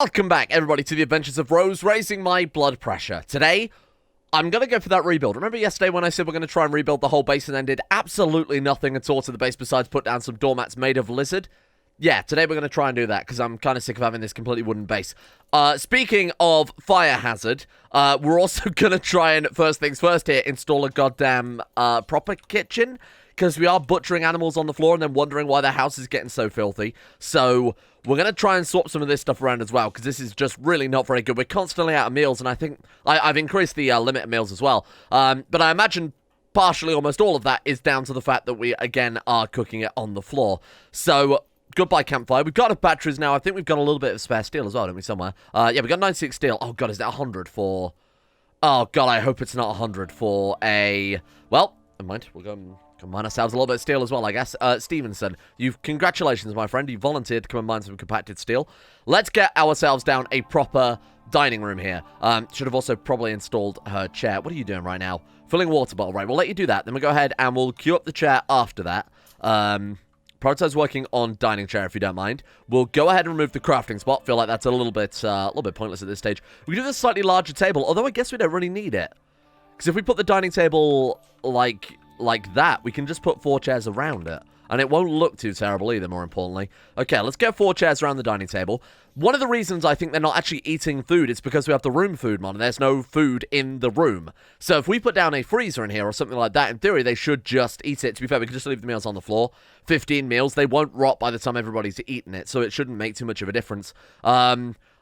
Welcome back, everybody, to the adventures of Rose, raising my blood pressure. Today, I'm going to go for that rebuild. Remember yesterday when I said we're going to try and rebuild the whole base and then did absolutely nothing at all to the base besides put down some doormats made of lizard? Yeah, today we're going to try and do that because I'm kind of sick of having this completely wooden base. Speaking of fire hazard, we're also going to try and, first things first here, install a goddamn proper kitchen. Because we are butchering animals on the floor and then wondering why their house is getting so filthy. So we're going to try and swap some of this stuff around as well, because this is just really not very good. We're constantly out of meals, and I think I've increased the limit of meals as well. But I imagine partially almost all of that is down to the fact that we, again, are cooking it on the floor. So goodbye campfire. We've got enough batteries now. I think we've got a little bit of spare steel as well, don't we, somewhere? Yeah, we've got 96 steel. Oh, God, is that 100 for... Oh, God, I hope it's not 100 for a... Well, never mind. We'll go... Come mine ourselves a little bit of steel as well, I guess. Stevenson, congratulations, my friend. You volunteered to come and mine some compacted steel. Let's get ourselves down a proper dining room here. Should have also probably installed her chair. What are you doing right now? Filling a water bottle. Right, we'll let you do that. Then we'll go ahead and we'll queue up the chair after that. Prioritize working on dining chair, if you don't mind. We'll go ahead and remove the crafting spot. Feel like that's a little bit pointless at this stage. We can do this slightly larger table, although I guess we don't really need it. Because if we put the dining table, like that, we can just put 4 chairs around it. And it won't look too terrible either, more importantly. Okay, let's get 4 chairs around the dining table. One of the reasons I think they're not actually eating food is because we have the room food mod, and there's no food in the room. So if we put down a freezer in here or something like that, in theory, they should just eat it. To be fair, we could just leave the meals on the floor. 15 meals. They won't rot by the time everybody's eaten it, so it shouldn't make too much of a difference.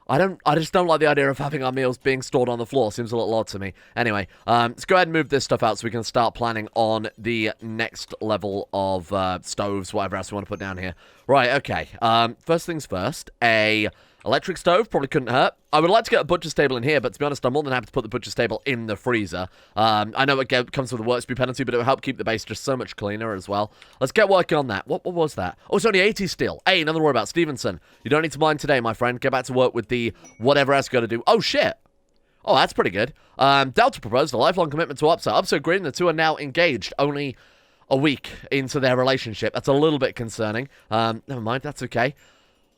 I just don't like the idea of having our meals being stored on the floor. Seems a little odd to me. Anyway, let's go ahead and move this stuff out so we can start planning on the next level of stoves, whatever else we want to put down here. Right, okay. First things first, a electric stove probably couldn't hurt. I would like to get a butcher's table in here, but to be honest, I'm more than happy to put the butcher's table in the freezer. I know it comes with a work speed penalty, but it will help keep the base just so much cleaner as well. Let's get working on that. What was that? Oh, it's only 80 steel. Hey, nothing to worry about. Stevenson, you don't need to mine today, my friend. Get back to work with the whatever else you got to do. Oh, shit. Oh, that's pretty good. Delta proposed a lifelong commitment to Upso. Upso agreed, and the two are now engaged. Only a week into their relationship. That's a little bit concerning. Never mind. That's okay.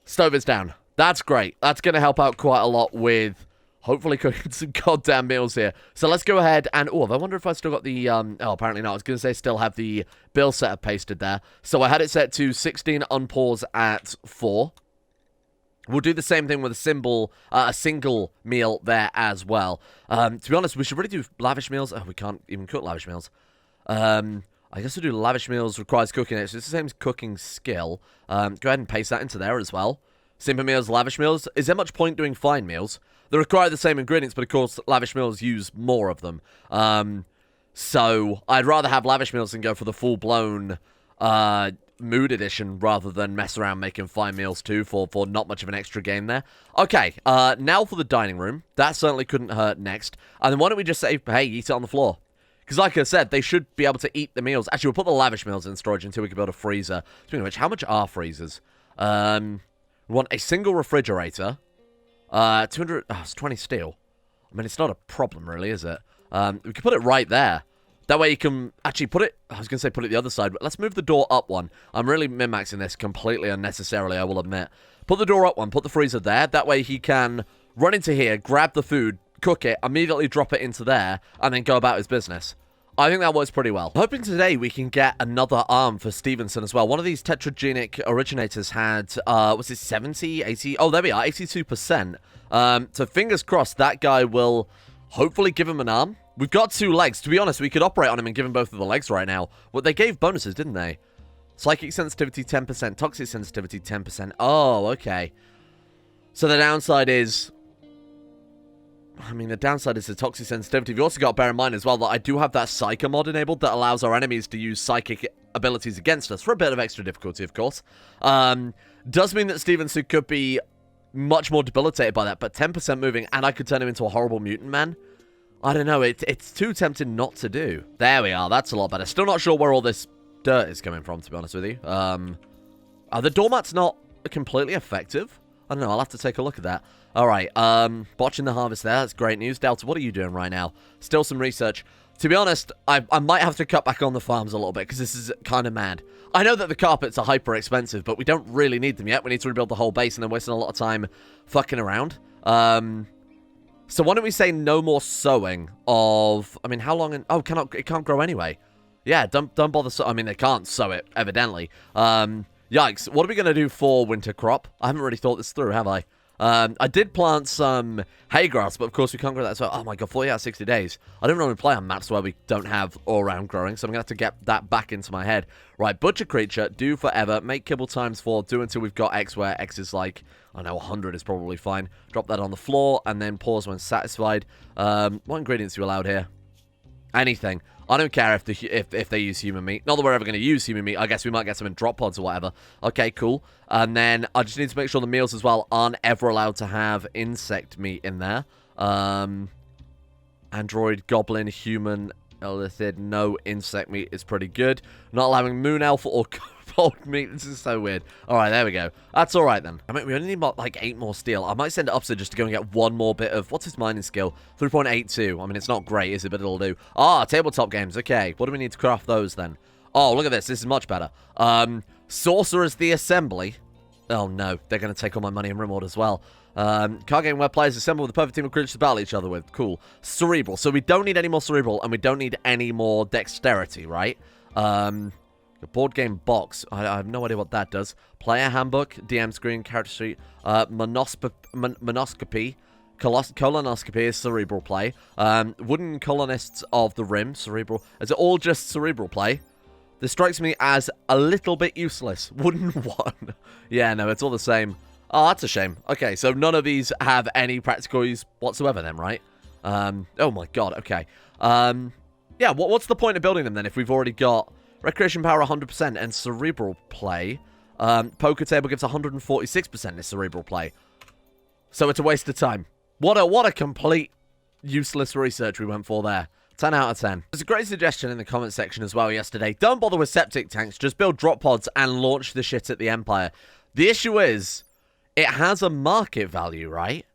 Stove is down. That's great. That's going to help out quite a lot with hopefully cooking some goddamn meals here. So let's go ahead and... Oh, I wonder if I still got the... Oh, apparently not. I was going to say still have the bill setup pasted there. So I had it set to 16 unpause at 4. We'll do the same thing with a single meal there as well. To be honest, we should really do lavish meals. Oh, we can't even cook lavish meals. I guess we'll do lavish meals requires cooking. It's the same as cooking skill. Go ahead and paste that into there as well. Simple meals, lavish meals. Is there much point doing fine meals? They require the same ingredients, but of course, lavish meals use more of them. So I'd rather have lavish meals than go for the full-blown mood edition rather than mess around making fine meals too for not much of an extra game there. Okay, now for the dining room. That certainly couldn't hurt next. And then why don't we just say, hey, eat it on the floor? Because like I said, they should be able to eat the meals. Actually, we'll put the lavish meals in storage until we can build a freezer. Speaking of which, how much are freezers? We want a single refrigerator. 200... Oh, it's 20 steel. I mean, it's not a problem, really, is it? We can put it right there. That way you can actually put it... I was going to say put it the other side, but let's move the door up one. I'm really min-maxing this completely unnecessarily, I will admit. Put the door up one, put the freezer there. That way he can run into here, grab the food, cook it, immediately drop it into there, and then go about his business. I think that works pretty well. I'm hoping today we can get another arm for Stevenson as well. One of these tetragenic originators had, was it 70, 80? Oh, there we are, 82%. So fingers crossed that guy will hopefully give him an arm. We've got 2 legs. To be honest, we could operate on him and give him both of the legs right now. Well, they gave bonuses, didn't they? Psychic sensitivity 10%, toxic sensitivity 10%. Oh, okay. So the downside is... I mean, the downside is the toxic sensitivity. You've also got to bear in mind as well that I do have that Psycho mod enabled that allows our enemies to use psychic abilities against us for a bit of extra difficulty, of course. Does mean that Stevenson could be much more debilitated by that, but 10% moving and I could turn him into a horrible mutant man? I don't know. It's too tempting not to do. There we are. That's a lot better. Still not sure where all this dirt is coming from, to be honest with you. Are the doormats not completely effective? I don't know. I'll have to take a look at that. All right. Botching the harvest there. That's great news. Delta, what are you doing right now? Still some research. To be honest, I might have to cut back on the farms a little bit, because this is kind of mad. I know that the carpets are hyper expensive, but we don't really need them yet. We need to rebuild the whole base, and then wasting a lot of time fucking around. So why don't we say no more sowing of... I mean, how long... Oh, it can't grow anyway. Yeah, don't bother... I mean, they can't sow it, evidently. Yikes. What are we going to do for winter crop? I haven't really thought this through, have I? I did plant some hay grass, but of course we can't grow that. So, oh my god, 40 out of 60 days. I don't normally play on maps where we don't have all-around growing, so I'm going to have to get that back into my head. Right, butcher creature, do forever, make kibble times 4, do until we've got X, where X is like, I know 100 is probably fine. Drop that on the floor, and then pause when satisfied. What ingredients are you allowed here? Anything. I don't care if they use human meat. Not that we're ever going to use human meat. I guess we might get some in drop pods or whatever. Okay, cool. And then I just need to make sure the meals as well aren't ever allowed to have insect meat in there. Android, goblin, human, illithid, no insect meat is pretty good. Not allowing moon elf or kobold meat. This is so weird. Alright, there we go. That's alright then. I mean, we only need like 8 more steel. I might send it up to just to go and get one more bit of... What's his mining skill? 3.82. I mean, it's not great, is it? But it'll do. Ah, tabletop games. Okay. What do we need to craft those then? Oh, look at this. This is much better. Sorcerer's the Assembly. Oh, no. They're going to take all my money in Rimworld as well. Card game where players assemble with a perfect team of creatures to battle each other with. Cool. Cerebral. So we don't need any more cerebral, and we don't need any more dexterity, right? A board game box. I have no idea what that does. Player handbook, DM screen, character sheet, monoscopy. Colonoscopy is cerebral play. Wooden colonists of the rim, cerebral. Is it all just cerebral play? This strikes me as a little bit useless. Wooden one. Yeah, no, it's all the same. Oh, that's a shame. Okay, so none of these have any practical use whatsoever then, right? Oh my god, okay. Yeah, what's the point of building them then if we've already got recreation power 100% and cerebral play? Poker table gives 146% in cerebral play. So it's a waste of time. What a complete useless research we went for there. 10 out of 10. There's a great suggestion in the comment section as well yesterday. Don't bother with septic tanks. Just build drop pods and launch the shit at the Empire. The issue is, it has a market value, right?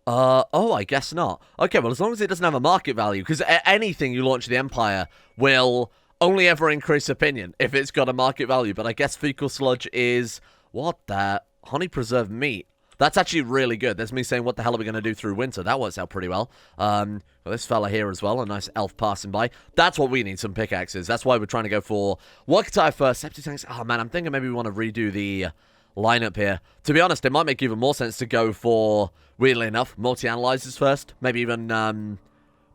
Oh, I guess not. Okay, well, as long as it doesn't have a market value, because anything you launch the Empire will only ever increase opinion if it's got a market value. But I guess fecal sludge is... What the... Honey preserved meat. That's actually really good. There's me saying, what the hell are we going to do through winter? That works out pretty well. Well, this fella here as well, a nice elf passing by. That's what we need, some pickaxes. That's why we're trying to go for... What could I first? Septic tanks? Oh, man, I'm thinking maybe we want to redo the lineup here. To be honest, it might make even more sense to go for, weirdly enough, multi-analyzers first. Maybe even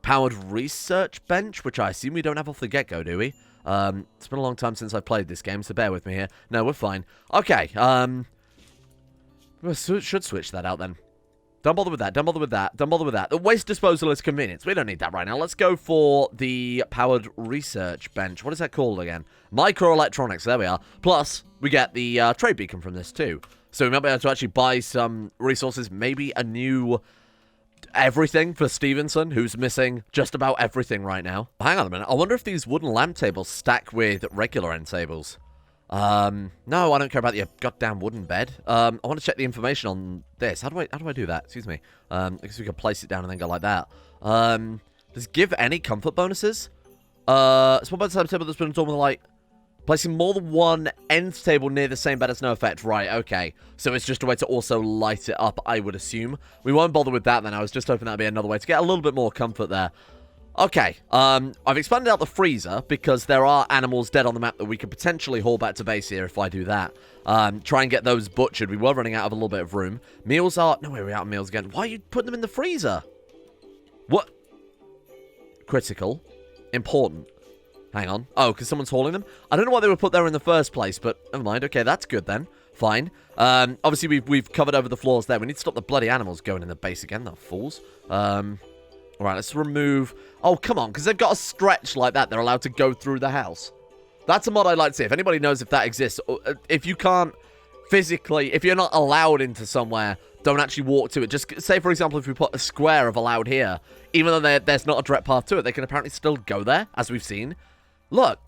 powered research bench, which I assume we don't have off the get-go, do we? It's been a long time since I've played this game, so bear with me here. No, we're fine. Okay, we should switch that out then. Don't bother with that, don't bother with that, don't bother with that. The waste disposal is convenience. We don't need that right now. Let's go for the powered research bench. What is that called again? Microelectronics, there we are. Plus, we get the trade beacon from this too. So we might be able to actually buy some resources, maybe a new everything for Stevenson, who's missing just about everything right now. Hang on a minute, I wonder if these wooden lamp tables stack with regular end tables. No, I don't care about your goddamn wooden bed. I want to check the information on this. How do I do that? Excuse me. I guess we can place it down and then go like that. Does it give any comfort bonuses? Small bed table that's been adorned with light. Placing more than one end table near the same bed has no effect. Right, okay. So it's just a way to also light it up, I would assume. We won't bother with that then. I was just hoping that'd be another way to get a little bit more comfort there. Okay, I've expanded out the freezer because there are animals dead on the map that we could potentially haul back to base here if I do that. Try and get those butchered. We were running out of a little bit of room. Meals are... No, we're out of meals again. Why are you putting them in the freezer? What? Critical. Important. Hang on. Oh, because someone's hauling them? I don't know why they were put there in the first place, but never mind. Okay, that's good then. Fine. Obviously, we've covered over the floors there. We need to stop the bloody animals going in the base again, though, fools. Alright, let's remove... Oh, come on, because they've got a stretch like that. They're allowed to go through the house. That's a mod I'd like to see. If anybody knows if that exists, if you can't physically... If you're not allowed into somewhere, don't actually walk to it. Just say, for example, if we put a square of allowed here, even though there's not a direct path to it, they can apparently still go there, as we've seen. Look,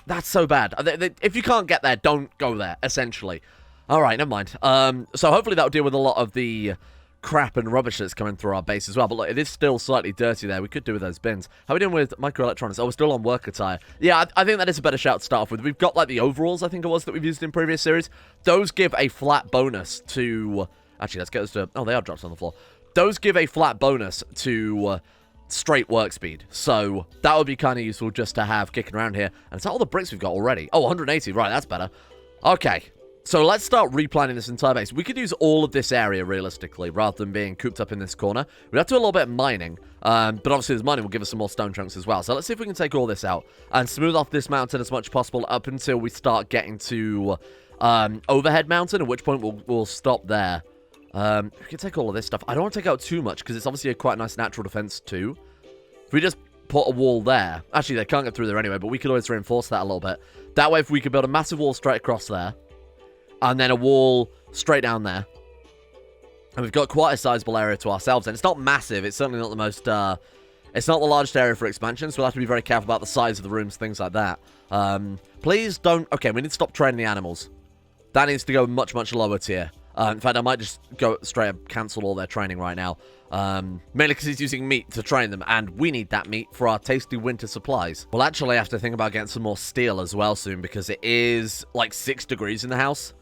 that's so bad. If you can't get there, don't go there, essentially. Alright, never mind. So hopefully that'll deal with a lot of the crap and rubbish that's coming through our base as well. But look, it is still slightly dirty there. We could do with those bins. How are we doing with microelectronics? Oh, we're still on work attire. Yeah, I think that is a better shout to start off with. We've got, like, the overalls, I think it was, that we've used in previous series. Those give a flat bonus to... Actually, let's get those to... Oh, they are drops on the floor. Those give a flat bonus to straight work speed. So that would be kind of useful just to have kicking around here. And it's all the bricks we've got already. Oh, 180. Right, that's better. Okay. So let's start replanning this entire base. We could use all of this area, realistically, rather than being cooped up in this corner. We'd have to do a little bit of mining, but obviously this mining will give us some more stone chunks as well. So let's see if we can take all this out and smooth off this mountain as much as possible up until we start getting to overhead mountain, at which point we'll stop there. We can take all of this stuff. I don't want to take out too much, because it's obviously a quite nice natural defense too. If we just put a wall there... Actually, they can't get through there anyway, but we could always reinforce that a little bit. That way, if we could build a massive wall straight across there, and then a wall straight down there. And we've got quite a sizable area to ourselves. And it's not massive. It's certainly not the most... it's not the largest area for expansion. So we'll have to be very careful about the size of the rooms, things like that. Please don't... Okay, we need to stop training the animals. That needs to go much, much lower tier. In fact, I might just go straight up cancel all their training right now. Mainly because he's using meat to train them. And we need that meat for our tasty winter supplies. We'll actually have to think about getting some more steel as well soon. Because it is like 6 degrees in the house.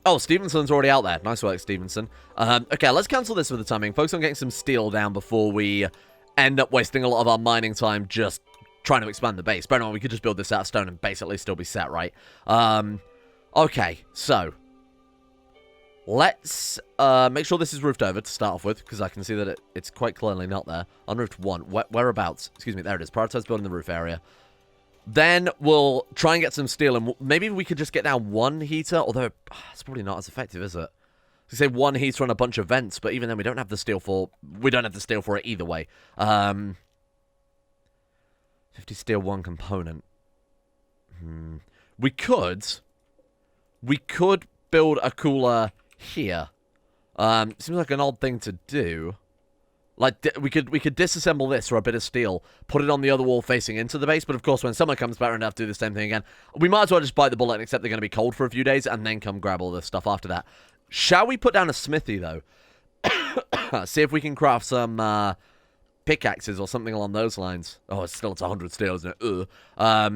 Oh, Stevenson's already out there. Nice work, Stevenson. Okay, let's cancel this for the timing. Focus on getting some steel down before we end up wasting a lot of our mining time just trying to expand the base. Bear in mind, we could just build this out of stone and basically still be set, right? Okay, so let's make sure this is roofed over to start off with, because I can see that it's quite clearly not there. Unroofed 1. Whereabouts? Excuse me, there it is. Prioritize building the roof area. Then we'll try and get some steel, and maybe we could just get down 1 heater, although it's probably not as effective, is it? We say 1 heater on a bunch of vents, but even then we don't have the steel for... We don't have the steel for it either way. 50 steel, 1 component. We could build a cooler here. Seems like an odd thing to do. Like, we could disassemble this for a bit of steel, put it on the other wall facing into the base, but of course when summer comes back, we're going to have to do the same thing again. We might as well just bite the bullet and accept they're going to be cold for a few days, and then come grab all this stuff after that. Shall we put down a smithy, though? See if we can craft some pickaxes or something along those lines. Oh, it's 100 steel, isn't it? I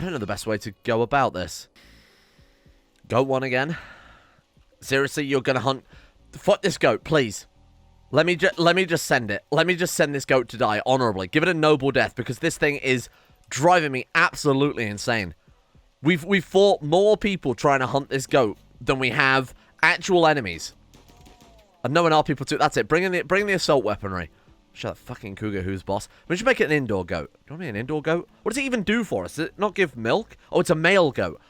don't know the best way to go about this. Goat 1 again. Seriously, you're going to hunt... Fuck this goat, please. Let me just send it. Let me just send this goat to die honorably. Give it a noble death, because this thing is driving me absolutely insane. We've fought more people trying to hunt this goat than we have actual enemies. And knowing our people too. That's it. Bring the assault weaponry. Shut that fucking cougar who's boss. We should make it an indoor goat. Do you want me an indoor goat? What does it even do for us? Does it not give milk? Oh, it's a male goat.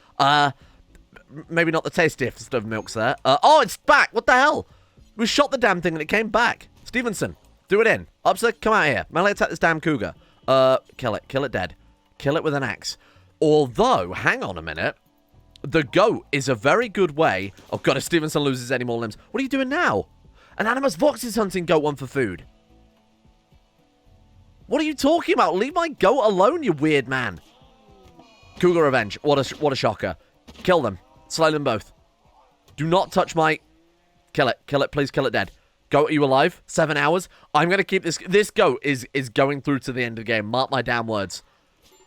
Maybe not the tastiest of milks there. Oh, it's back. What the hell? We shot the damn thing and it came back. Stevenson, do it in. Upset, come out here. Melee attack this damn cougar. Kill it. Kill it dead. Kill it with an axe. Although, hang on a minute. The goat is a very good way... Oh, God, if Stevenson loses any more limbs. What are you doing now? An Animus Vox is hunting goat 1 for food. What are you talking about? Leave my goat alone, you weird man. Cougar Revenge. What a shocker. Kill them. Slay them both. Do not touch my... Kill it. Kill it. Please kill it dead. Goat, are you alive? 7 hours? I'm going to keep this... This goat is going through to the end of the game. Mark my damn words.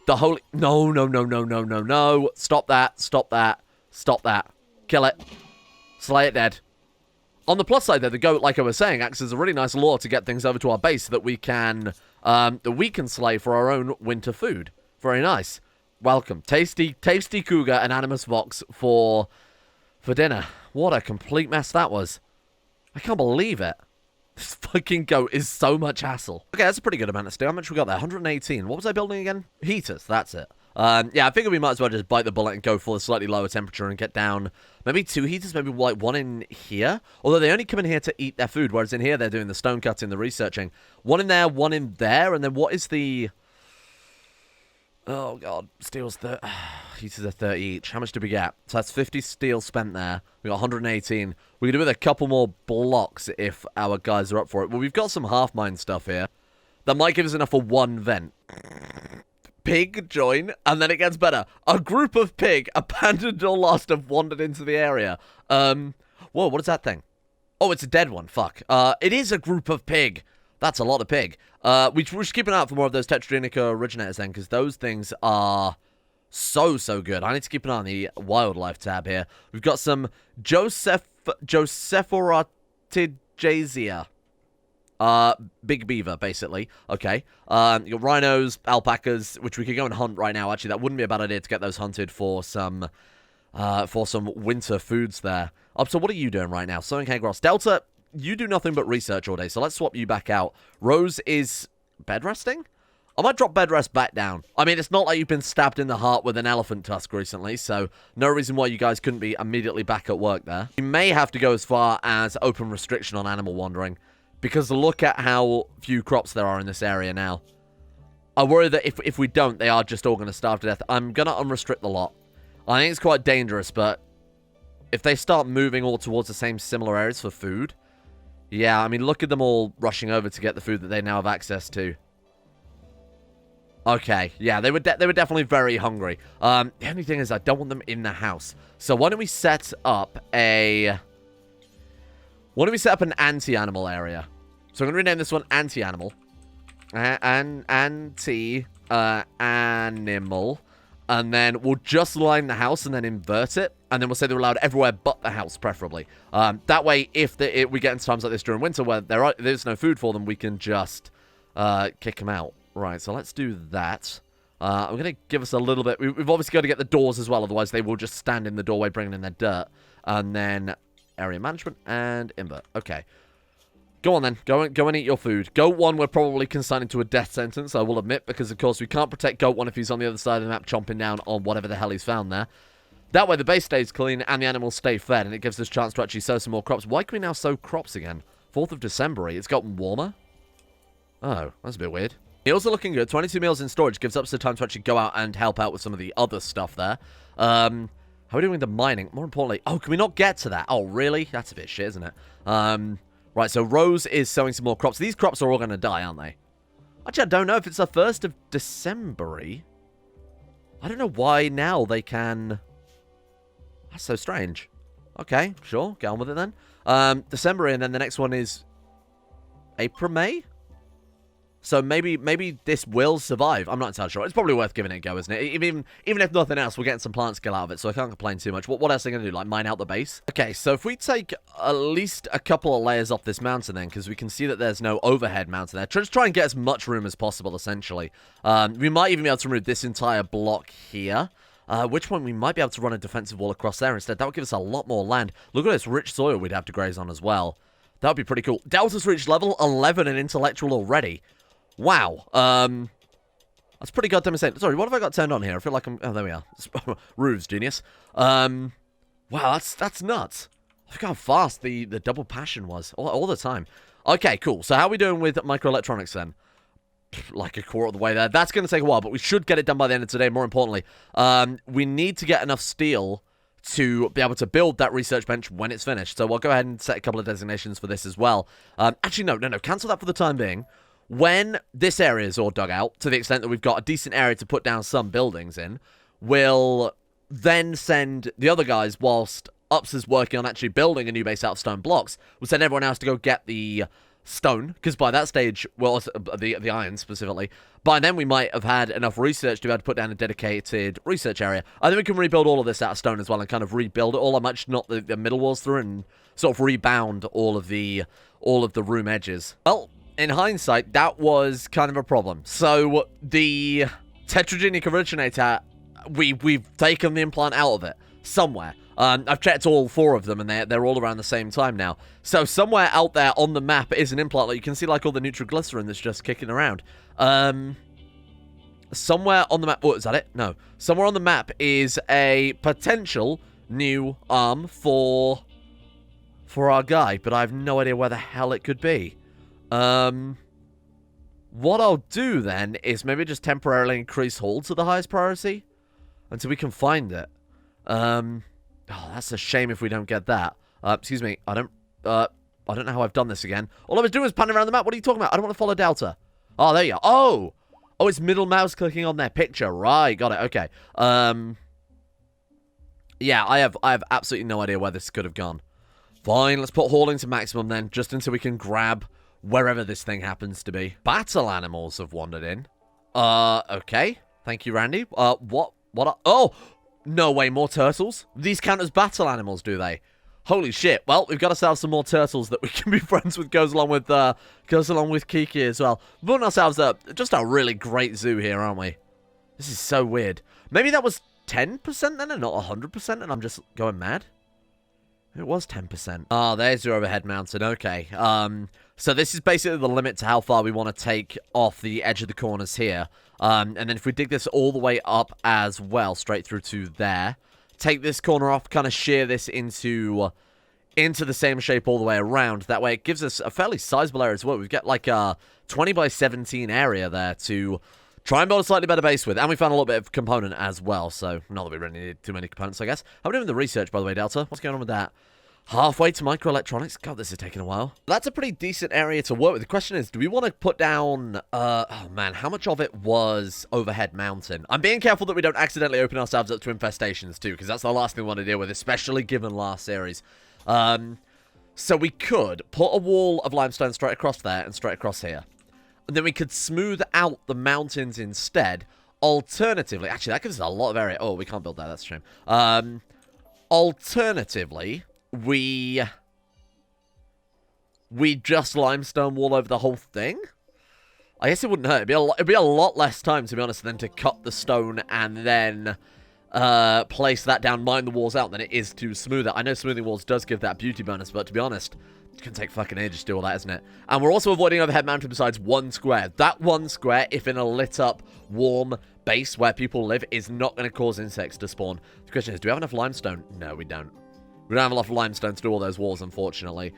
The holy... No. Stop that. Stop that. Stop that. Kill it. Slay it dead. On the plus side, though, the goat, like I was saying, acts as a really nice lure to get things over to our base that we can slay for our own winter food. Very nice. Welcome. Tasty cougar and Animus Vox for dinner. What a complete mess that was. I can't believe it. This fucking goat is so much hassle. Okay, that's a pretty good amount of steel. How much we got there? 118. What was I building again? Heaters. That's it. Yeah, I figured we might as well just bite the bullet and go for a slightly lower temperature and get down maybe 2 heaters, maybe like 1 in here. Although they only come in here to eat their food, whereas in here they're doing the stone cutting, the researching. 1 in there, 1 in there, and then what is the... Oh, God. Steel's 30... Heaters are 30 each. How much did we get? So that's 50 steel spent there. We got 118. We can do with a couple more blocks if our guys are up for it. Well, we've got some half-mine stuff here. That might give us enough for 1 vent. Pig join, and then it gets better. A group of pig, abandoned or lost, have wandered into the area. Whoa, what is that thing? Oh, it's a dead one. Fuck. It is a group of pig. That's a lot of pig. We should keep an eye out for more of those Tetragenica originators then, because those things are so good. I need to keep an eye on the wildlife tab here. We've got some Josephoratidjasia. Big beaver, basically. Okay. You got rhinos, alpacas, which we could go and hunt right now. Actually, that wouldn't be a bad idea to get those hunted for some winter foods there. So what are you doing right now? Sowing hay grass. Delta, you do nothing but research all day, so let's swap you back out. Rose is bed resting? I might drop bed rest back down. I mean, it's not like you've been stabbed in the heart with an elephant tusk recently, so no reason why you guys couldn't be immediately back at work there. You may have to go as far as open restriction on animal wandering, because look at how few crops there are in this area now. I worry that if we don't, they are just all going to starve to death. I'm going to unrestrict the lot. I think it's quite dangerous, but if they start moving all towards the same similar areas for food, yeah, I mean, look at them all rushing over to get the food that they now have access to. Okay, yeah, they were definitely very hungry. The only thing is I don't want them in the house. So why don't we set up an anti-animal area? So I'm going to rename this one anti-animal. Anti-animal. And then we'll just line the house and then invert it. And then we'll say they're allowed everywhere but the house, preferably. That way, if we get into times like this during winter where there's no food for them, we can just kick them out. Right, so let's do that. I'm going to give us a little bit. We've obviously got to get the doors as well, otherwise they will just stand in the doorway bringing in their dirt. And then area management and invert. Okay. Go on then. Go and eat your food. Goat 1 we're probably consigning to a death sentence, I will admit, because of course we can't protect Goat 1 if he's on the other side of the map chomping down on whatever the hell he's found there. That way the base stays clean and the animals stay fed, and it gives us a chance to actually sow some more crops. Why can we now sow crops again? 4th of December. It's gotten warmer? Oh, that's a bit weird. Meals are looking good. 22 meals in storage gives us the time to actually go out and help out with some of the other stuff there. How are we doing with the mining? More importantly, oh, can we not get to that? Oh, really? That's a bit shit, isn't it? Right, so Rose is sowing some more crops. These crops are all going to die, aren't they? Actually, I don't know if it's the 1st of December-y. I don't know why now they can... That's so strange. Okay, sure. Get on with it then. December-y, and then the next one is... April, May? So maybe this will survive. I'm not entirely sure. It's probably worth giving it a go, isn't it? Even if nothing else, we're getting some plant skill out of it, so I can't complain too much. What else are they going to do? Like, mine out the base? Okay, so if we take at least a couple of layers off this mountain then, because we can see that there's no overhead mountain there. Just try and get as much room as possible, essentially. We might even be able to remove this entire block here. At which point we might be able to run a defensive wall across there instead. That would give us a lot more land. Look at this rich soil we'd have to graze on as well. That would be pretty cool. Delta's reached level 11 in intellectual already. Wow. That's pretty goddamn insane. Sorry, what have I got turned on here? I feel like I'm... Oh, there we are. Roofs, genius. Wow, that's nuts. I forgot how fast the double passion was. All the time. Okay, cool. So how are we doing with microelectronics then? Like a quarter of the way there. That's going to take a while, but we should get it done by the end of today. More importantly, we need to get enough steel to be able to build that research bench when it's finished. So we'll go ahead and set a couple of designations for this as well. Actually, no. Cancel that for the time being. When this area is all dug out, to the extent that we've got a decent area to put down some buildings in, we'll then send the other guys, whilst Ups is working on actually building a new base out of stone blocks, we'll send everyone else to go get the stone, because by that stage, well, the iron specifically, by then we might have had enough research to be able to put down a dedicated research area. I think we can rebuild all of this out of stone as well and kind of rebuild it all. I might not the middle walls through and sort of rebound all of the room edges. Well, in hindsight, that was kind of a problem. So, the Tetragenic originator, we've taken the implant out of it somewhere. I've checked all 4 of them, and they're all around the same time now. So, somewhere out there on the map is an implant. Like, you can see, like, all the nitroglycerin that's just kicking around. Somewhere on the map... Oh, is that it? No. Somewhere on the map is a potential new arm for our guy, but I have no idea where the hell it could be. What I'll do then is maybe just temporarily increase hold to the highest priority until we can find it. Oh, that's a shame if we don't get that. Excuse me, I don't know how I've done this again. All I was doing was panning around the map. What are you talking about? I don't want to follow Delta. Oh, there you are. Oh, it's middle mouse clicking on their picture. Right, got it. Okay. Yeah, I have absolutely no idea where this could have gone. Fine, let's put hauling to maximum then, just until we can grab wherever this thing happens to be. Battle animals have wandered in. Okay. Thank you, Randy. Oh! No way, more turtles? These count as battle animals, do they? Holy shit. Well, we've got ourselves some more turtles that we can be friends with. Goes along with Kiki as well. We're building ourselves just a really great zoo here, aren't we? This is so weird. Maybe that was 10% then and not 100% and I'm just going mad? It was 10%. Oh, there's your overhead mountain. Okay. So this is basically the limit to how far we want to take off the edge of the corners here. And then if we dig this all the way up as well, straight through to there, take this corner off, kind of shear this into the same shape all the way around. That way it gives us a fairly sizable area as well. We've got like a 20 by 17 area there to try and build a slightly better base with. And we found a little bit of component as well. So not that we really need too many components, I guess. How are we doing the research, by the way, Delta? What's going on with that? Halfway to microelectronics. God, this is taking a while. That's a pretty decent area to work with. The question is, do we want to put down... oh, man. How much of it was overhead mountain? I'm being careful that we don't accidentally open ourselves up to infestations, too, because that's the last thing we want to deal with, especially given last series. So we could put a wall of limestone straight across there and straight across here. And then we could smooth out the mountains instead. Alternatively... Actually, that gives us a lot of area. Oh, we can't build that. That's a shame. Alternatively... We just limestone wall over the whole thing? I guess it wouldn't hurt. It'd be a lot less time, to be honest, than to cut the stone and then place that down, mine the walls out than it is to smooth it. I know smoothing walls does give that beauty bonus, but to be honest, it can take fucking ages to do all that, isn't it? And we're also avoiding overhead mountain besides one square. That one square, if in a lit up, warm base where people live, is not going to cause insects to spawn. The question is, do we have enough limestone? No, we don't. We don't have enough limestone to do all those walls, unfortunately.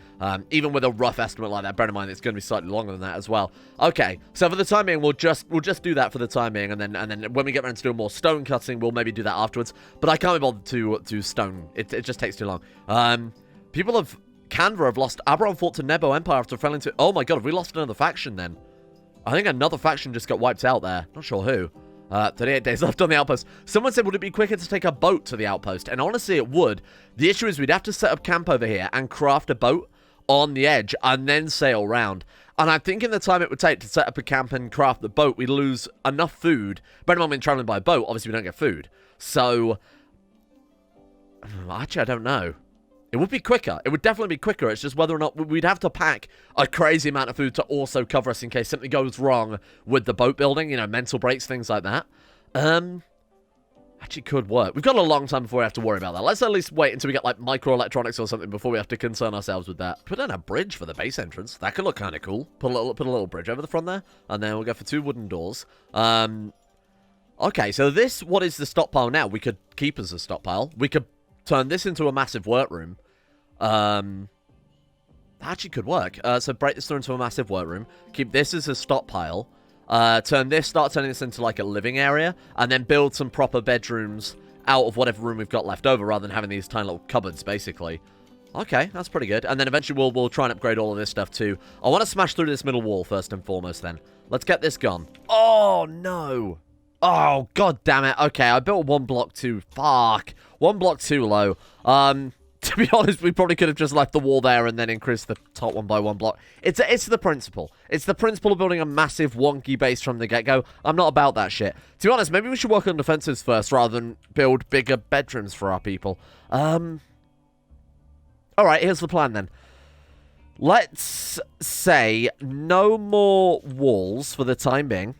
Even with a rough estimate like that, bear in mind it's going to be slightly longer than that as well. Okay, so for the time being, we'll just do that for the time being, and then when we get around to doing more stone cutting, we'll maybe do that afterwards. But I can't be bothered to stone. It just takes too long. People of Canva have lost Aberon fought to Nebo Empire after failing to... Oh my god, have we lost another faction then? I think another faction just got wiped out there. Not sure who. 38 days left on the outpost. Someone said, would it be quicker to take a boat to the outpost? And honestly, it would. The issue is we'd have to set up camp over here and craft a boat on the edge and then sail round. And I think in the time it would take to set up a camp and craft the boat, we'd lose enough food. But when we're traveling by boat, obviously we don't get food. So, actually, I don't know. It would be quicker. It would definitely be quicker. It's just whether or not we'd have to pack a crazy amount of food to also cover us in case something goes wrong with the boat building. You know, mental breaks, things like that. Actually could work. We've got a long time before we have to worry about that. Let's at least wait until we get, like, microelectronics or something before we have to concern ourselves with that. Put in a bridge for the base entrance. That could look kind of cool. Put a little bridge over the front there. And then we'll go for 2 wooden doors. Okay, so this, what is the stockpile now? We could keep as a stockpile. We could turn this into a massive workroom. That actually could work. So break this through into a massive workroom. Keep this as a stockpile. Start turning this into like a living area. And then build some proper bedrooms out of whatever room we've got left over rather than having these tiny little cupboards, basically. Okay, that's pretty good. And then eventually we'll try and upgrade all of this stuff too. I want to smash through this middle wall first and foremost then. Let's get this gone. Oh, no. Oh, god damn it. Okay, I built 1 block too... Fuck. 1 block too low. To be honest, we probably could have just left the wall there and then increased the top one by 1 block. It's the principle. It's the principle of building a massive wonky base from the get-go. I'm not about that shit. To be honest, maybe we should work on defenses first rather than build bigger bedrooms for our people. Alright, here's the plan then. Let's say no more walls for the time being.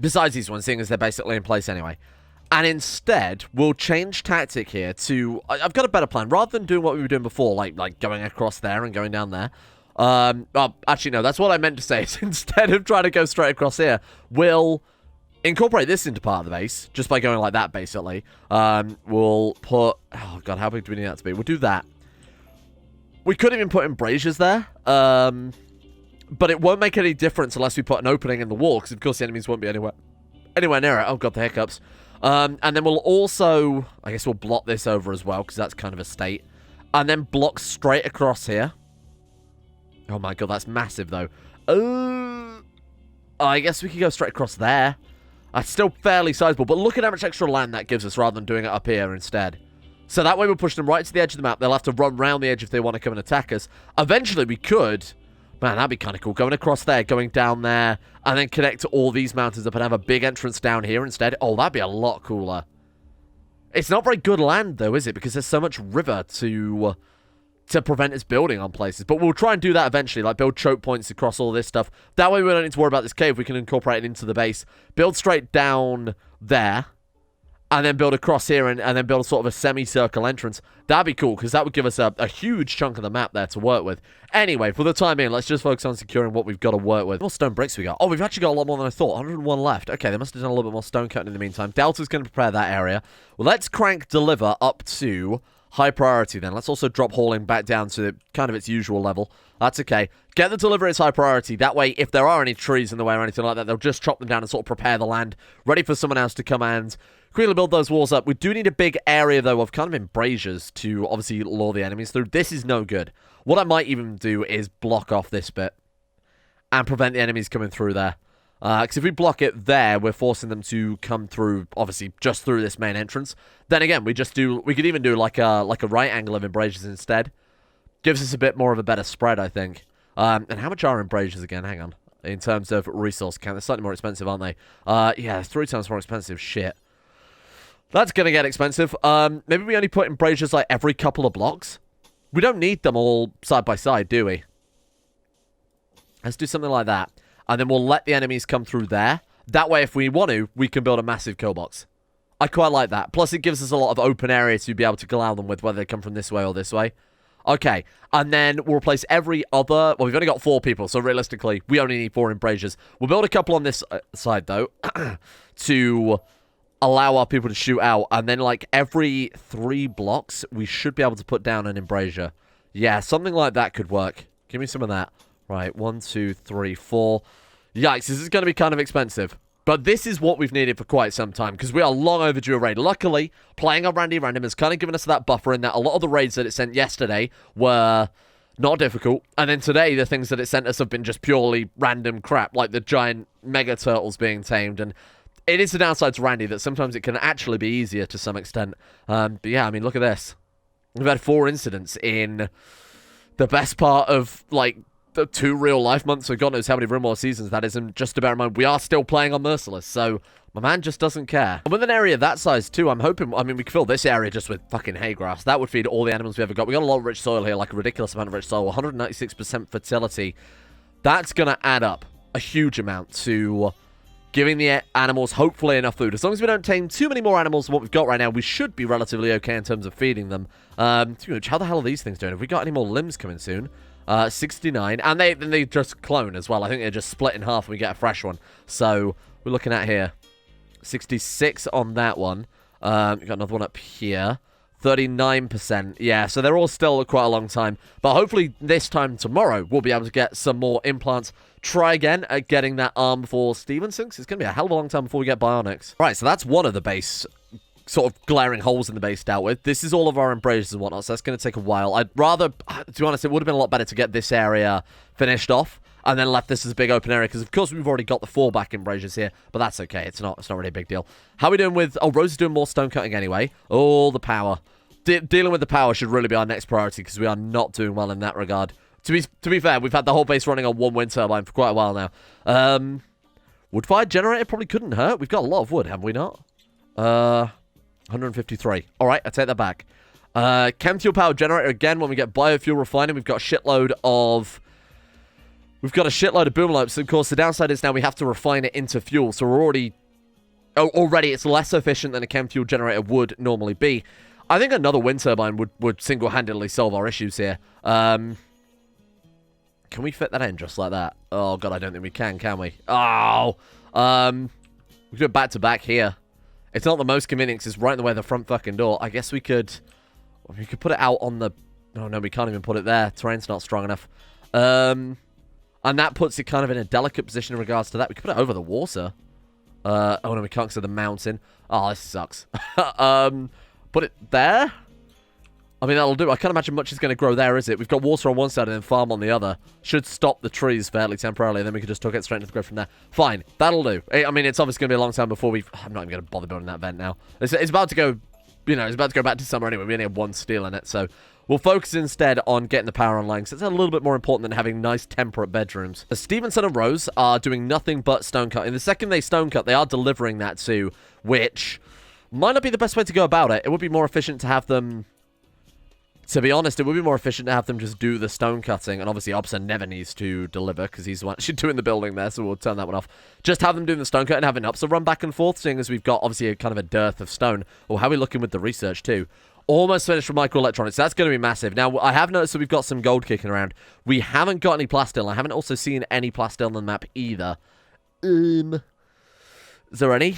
Besides these ones, seeing as they're basically in place anyway. And instead, we'll change tactic here to... I've got a better plan. Rather than doing what we were doing before, like going across there and going down there. Well, actually, no. That's what I meant to say. Is instead of trying to go straight across here, we'll incorporate this into part of the base. Just by going like that, basically. We'll put... Oh, God. How big do we need that to be? We'll do that. We could even put in braziers there. But it won't make any difference unless we put an opening in the wall. Because, of course, the enemies won't be anywhere near it. Oh, God, the hiccups. And then we'll also... I guess we'll block this over as well, because that's kind of a state. And then block straight across here. Oh, my God, that's massive, though. I guess we could go straight across there. That's still fairly sizable, but look at how much extra land that gives us rather than doing it up here instead. So that way we're pushing them right to the edge of the map. They'll have to run around the edge if they want to come and attack us. Eventually we could... Man, that'd be kind of cool. Going across there, going down there, and then connect to all these mountains up and have a big entrance down here instead. Oh, that'd be a lot cooler. It's not very good land, though, is it? Because there's so much river to prevent us building on places. But we'll try and do that eventually, like build choke points across all this stuff. That way we don't need to worry about this cave. We can incorporate it into the base. Build straight down there. And then build across here and then build sort of a semicircle entrance. That'd be cool, because that would give us a huge chunk of the map there to work with. Anyway, for the time being, let's just focus on securing what we've got to work with. What more stone bricks we got? Oh, we've actually got a lot more than I thought. 101 left. Okay, they must have done a little bit more stone cutting in the meantime. Delta's going to prepare that area. Well, let's crank deliver up to high priority then. Let's also drop hauling back down to kind of its usual level. That's okay. Get the delivery as high priority. That way, if there are any trees in the way or anything like that, they'll just chop them down and sort of prepare the land, ready for someone else to come and quickly build those walls up. We do need a big area, though, of kind of embrasures to obviously lure the enemies through. This is no good. What I might even do is block off this bit and prevent the enemies coming through there. Because if we block it there, we're forcing them to come through, obviously, just through this main entrance. Then again, we could even do like a right angle of embrasures instead. Gives us a bit more of a better spread, I think. And how much are embrasures again? Hang on. In terms of resource count, they're slightly more expensive, aren't they? Yeah, 3 times more expensive. Shit. That's going to get expensive. Maybe we only put embrasures like every couple of blocks. We don't need them all side by side, do we? Let's do something like that. And then we'll let the enemies come through there. That way, if we want to, we can build a massive kill box. I quite like that. Plus, it gives us a lot of open area to be able to allow them with, whether they come from this way or this way. Okay, and then we'll replace every other... Well, we've only got 4 people, so realistically, we only need 4 embrasures. We'll build a couple on this side, though, to allow our people to shoot out. And then, like, every 3 blocks, we should be able to put down an embrasure. Yeah, something like that could work. Give me some of that. Right, 1, 2, 3, 4. Yikes, this is going to be kind of expensive. But this is what we've needed for quite some time, because we are long overdue a raid. Luckily, playing on Randy Random has kind of given us that buffer in that a lot of the raids that it sent yesterday were not difficult. And then today, the things that it sent us have been just purely random crap, like the giant mega turtles being tamed. And it is the downside to Randy that sometimes it can actually be easier to some extent. But yeah, I mean, look at this. We've had 4 incidents in the best part of, like, the 2 real-life months, so God knows how many Rimworld seasons that is, and just to bear in mind, we are still playing on Merciless, so my man just doesn't care. And with an area that size, too, I'm hoping, I mean, we could fill this area just with fucking hay grass. That would feed all the animals we ever got. We got a lot of rich soil here, like a ridiculous amount of rich soil, 196% fertility. That's going to add up a huge amount to giving the animals, hopefully, enough food. As long as we don't tame too many more animals than what we've got right now, we should be relatively okay in terms of feeding them. How the hell are these things doing? Have we got any more limbs coming soon? 69, and they just clone as well. I think they just split in half and we get a fresh one. So we're looking at here 66 on that one. We got another one up here, 39%. Yeah, so they're all still quite a long time, but hopefully this time tomorrow we'll be able to get some more implants. Try again at getting that arm for Stevenson, because it's going to be a hell of a long time before we get bionics. Right, so that's one of the base sort of glaring holes in the base dealt with. This is all of our embrasures and whatnot, so that's going to take a while. I'd rather, to be honest, it would have been a lot better to get this area finished off and then left this as a big open area, because of course we've already got the fallback embrasures here, but that's okay. It's not really a big deal. How are we doing with... Oh, Rose is doing more stone cutting anyway. Oh, the power. Dealing with the power should really be our next priority, because we are not doing well in that regard. To be fair, we've had the whole base running on 1 wind turbine for quite a while now. Wood-fired generator probably couldn't hurt. We've got a lot of wood, haven't we not? 153. Alright, I take that back. Chem fuel power generator again when we get biofuel refining. We've got a shitload of... boom lights. Of course, the downside is now we have to refine it into fuel. So we're already it's less efficient than a chem fuel generator would normally be. I think another wind turbine would single-handedly solve our issues here. Can we fit that in just like that? Oh, God, I don't think we can we? Oh! We do it back-to-back here. It's not the most convenient because it's right in the way of the front fucking door. I guess we could put it out on the... Oh, no, we can't even put it there. Terrain's not strong enough. And that puts it kind of in a delicate position in regards to that. We could put it over the water. Oh, no, we can't because of the mountain. Oh, this sucks. Put it there? I mean, that'll do. I can't imagine much is going to grow there, is it? We've got water on one side and then farm on the other. Should stop the trees fairly temporarily, and then we can just hook it straight into the growth from there. Fine. That'll do. I mean, it's obviously going to be a long time before we've... I'm not even going to bother building that vent now. It's about to go you know, it's about to go back to summer anyway. We only have 1 steel in it, so we'll focus instead on getting the power online, because it's a little bit more important than having nice temperate bedrooms. Stevenson and Rose are doing nothing but stone cut. And the second they stone cut, they are delivering that too, which might not be the best way to go about it. It would be more efficient to have them... To be honest, it would be more efficient to have them just do the stone cutting. And obviously, Opsa never needs to deliver because he's the one actually doing the building there, so we'll turn that one off. Just have them doing the stone cut and having Opsa run back and forth, seeing as we've got, obviously, a kind of a dearth of stone. Oh, how are we looking with the research, too? Almost finished with microelectronics. That's going to be massive. Now, I have noticed that we've got some gold kicking around. We haven't got any plastil. I haven't also seen any plastil on the map either. Is there any?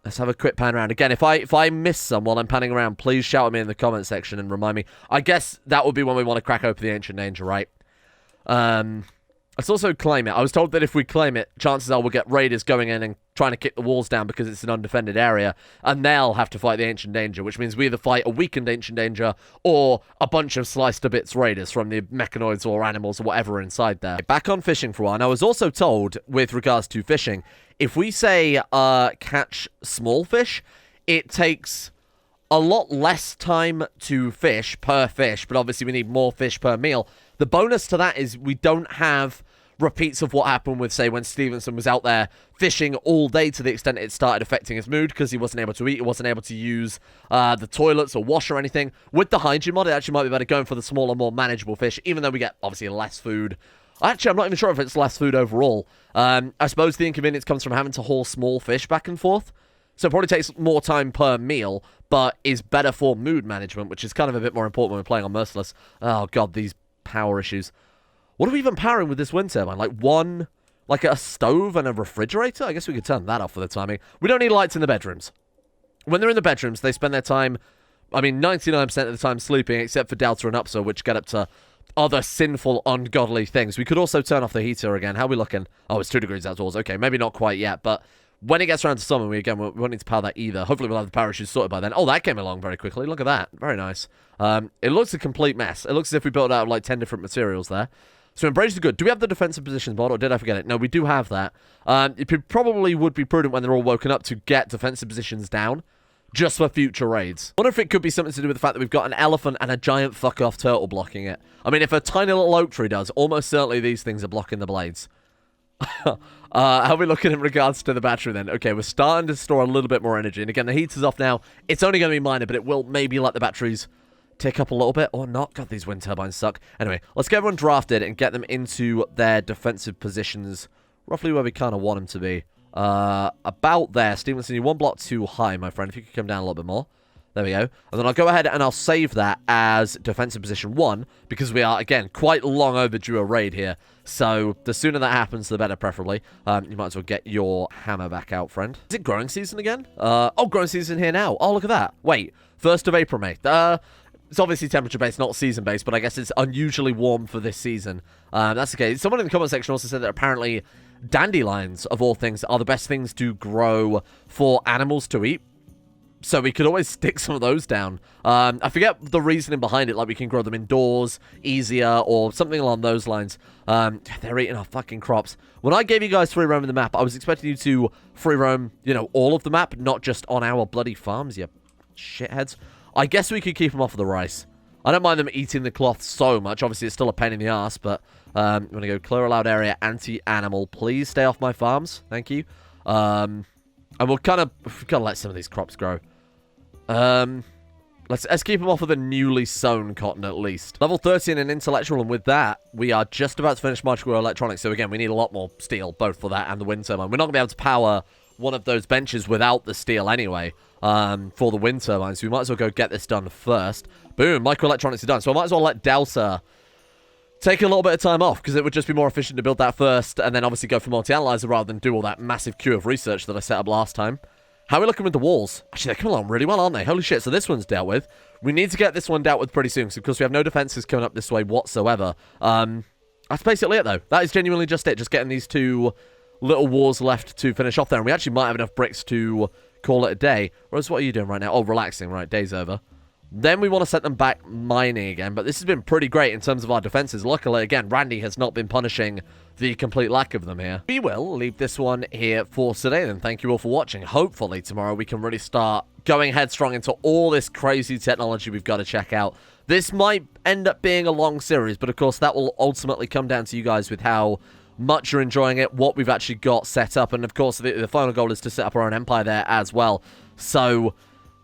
Let's have a quick pan around. Again, if I miss some while I'm panning around, please shout at me in the comment section and remind me. I guess that would be when we want to crack open the Ancient Danger, right? Let's also claim it. I was told that if we claim it, chances are we'll get raiders going in and trying to kick the walls down because it's an undefended area, and they'll have to fight the Ancient Danger, which means we either fight a weakened Ancient Danger or a bunch of sliced-to-bits raiders from the mechanoids or animals or whatever inside there. Back on fishing for a while. And I was also told, with regards to fishing, if we say catch small fish, it takes a lot less time to fish per fish, but obviously we need more fish per meal. The bonus to that is we don't have repeats of what happened with, say, when Stevenson was out there fishing all day to the extent it started affecting his mood because he wasn't able to eat, he wasn't able to use the toilets or wash or anything. With the hygiene mod, it actually might be better going for the smaller, more manageable fish, even though we get, obviously, less food. Actually, I'm not even sure if it's less food overall. I suppose the inconvenience comes from having to haul small fish back and forth. So it probably takes more time per meal, but is better for mood management, which is kind of a bit more important when we're playing on Merciless. Oh, God, these power issues. What are we even powering with this wind turbine? Like a stove and a refrigerator? I guess we could turn that off for the timing. We don't need lights in the bedrooms. When they're in the bedrooms, they spend their time, 99% of the time sleeping, except for Delta and Upsa, which get up to other sinful, ungodly things. We could also turn off the heater again. How are we looking? Oh, it's 2 degrees outdoors. Okay, maybe not quite yet, but when it gets around to summer, we won't need to power that either. Hopefully we'll have the power issues sorted by then. Oh, that came along very quickly. Look at that. Very nice. It looks a complete mess. It looks as if we built out of like 10 different materials there. So Embrace is good. Do we have the defensive positions mod, or did I forget it? No, we do have that. It probably would be prudent when they're all woken up to get defensive positions down, just for future raids. I wonder if it could be something to do with the fact that we've got an elephant and a giant fuck-off turtle blocking it. I mean, if a tiny little oak tree does, almost certainly these things are blocking the blades. How are we looking in regards to the battery then? Okay, we're starting to store a little bit more energy. And again, the heater's off now. It's only going to be minor, but it will maybe let the batteries tick up a little bit or not. God, these wind turbines suck. Anyway, let's get everyone drafted and get them into their defensive positions, roughly where we kind of want them to be. About there. Stevenson, you're 1 block too high, my friend. If you could come down a little bit more. There we go. And then I'll go ahead and I'll save that as defensive position 1, because we are, again, quite long overdue a raid here. So the sooner that happens, the better, preferably. You might as well get your hammer back out, friend. Is it growing season again? Oh, growing season here now. Oh, look at that. Wait, 1st of April, mate. It's obviously temperature-based, not season-based, but I guess it's unusually warm for this season. That's okay. Someone in the comment section also said that apparently dandelions, of all things, are the best things to grow for animals to eat. So we could always stick some of those down. I forget the reasoning behind it, like we can grow them indoors easier or something along those lines. They're eating our fucking crops. When I gave you guys free roam in the map, I was expecting you to free roam, all of the map, not just on our bloody farms, you shitheads. I guess we could keep them off of the rice. I don't mind them eating the cloth so much. Obviously, it's still a pain in the ass, but I'm going to go clear allowed area, anti-animal. Please stay off my farms. Thank you. And we'll kind of let some of these crops grow. Let's keep them off of the newly sown cotton at least. Level 13 in intellectual, and with that, we are just about to finish microelectronics. So again, we need a lot more steel, both for that and the wind turbine. We're not going to be able to power one of those benches without the steel anyway, for the wind turbines. So we might as well go get this done first. Boom, microelectronics are done. So I might as well let Delta take a little bit of time off, because it would just be more efficient to build that first, and then obviously go for multi-analyzer rather than do all that massive queue of research that I set up last time. How are we looking with the walls? Actually, they're coming along really well, aren't they? Holy shit, so this one's dealt with. We need to get this one dealt with pretty soon, because we have no defenses coming up this way whatsoever. That's basically it, though. That is genuinely just it. Just getting these 2 little walls left to finish off there. And we actually might have enough bricks to call it a day. Rose, what are you doing right now? Oh, relaxing. Right, day's over. Then we want to set them back mining again. But this has been pretty great in terms of our defenses. Luckily, again, Randy has not been punishing the complete lack of them here. We will leave this one here for today then. Thank you all for watching. Hopefully tomorrow we can really start going headstrong into all this crazy technology we've got to check out. This might end up being a long series, but of course that will ultimately come down to you guys with how much you're enjoying it, what we've actually got set up, and of course the final goal is to set up our own empire there as well. So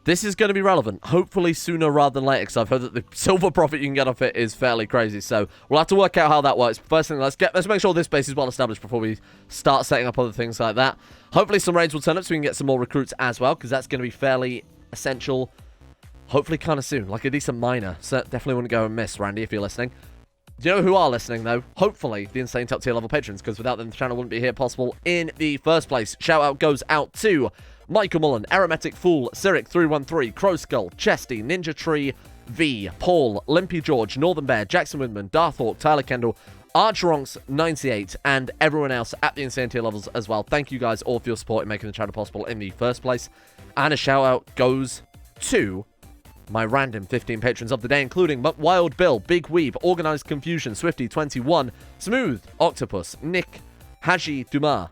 this is going to be relevant, hopefully sooner rather than later, because I've heard that the silver profit you can get off it is fairly crazy. So we'll have to work out how that works. First thing, let's make sure this base is well established before we start setting up other things like that. Hopefully some raids will turn up so we can get some more recruits as well, because that's going to be fairly essential. Hopefully kind of soon, like a decent miner. So definitely wouldn't go and miss, Randy, if you're listening. Do you know who are listening, though? Hopefully the insane top tier level patrons, because without them the channel wouldn't be here possible in the first place. Shout out goes out to Michael Mullen, Aromatic Fool, Cyric313, Crow Skull, Chesty, Ninja Tree, V, Paul, Limpy George, Northern Bear, Jackson Windman, Darthhawk, Tyler Kendall, Archeronx98, and everyone else at the insane tier levels as well. Thank you guys all for your support in making the channel possible in the first place. And a shout out goes to my random 15 patrons of the day, including Wild Bill, Big Weeb, Organized Confusion, Swifty21, Smooth, Octopus, Nick, Haji Dumas,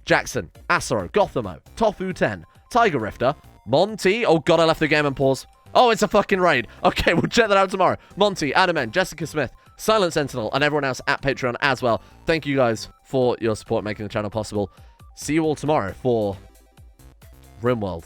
Jackson, Asaro, Gothamo, Tofu10, Tiger Rifter, Monty. Oh god, I left the game and pause. Oh, it's a fucking raid. Okay, we'll check that out tomorrow. Monty, Adamen, Jessica Smith, Silent Sentinel, and everyone else at Patreon as well. Thank you guys for your support making the channel possible. See you all tomorrow for Rimworld.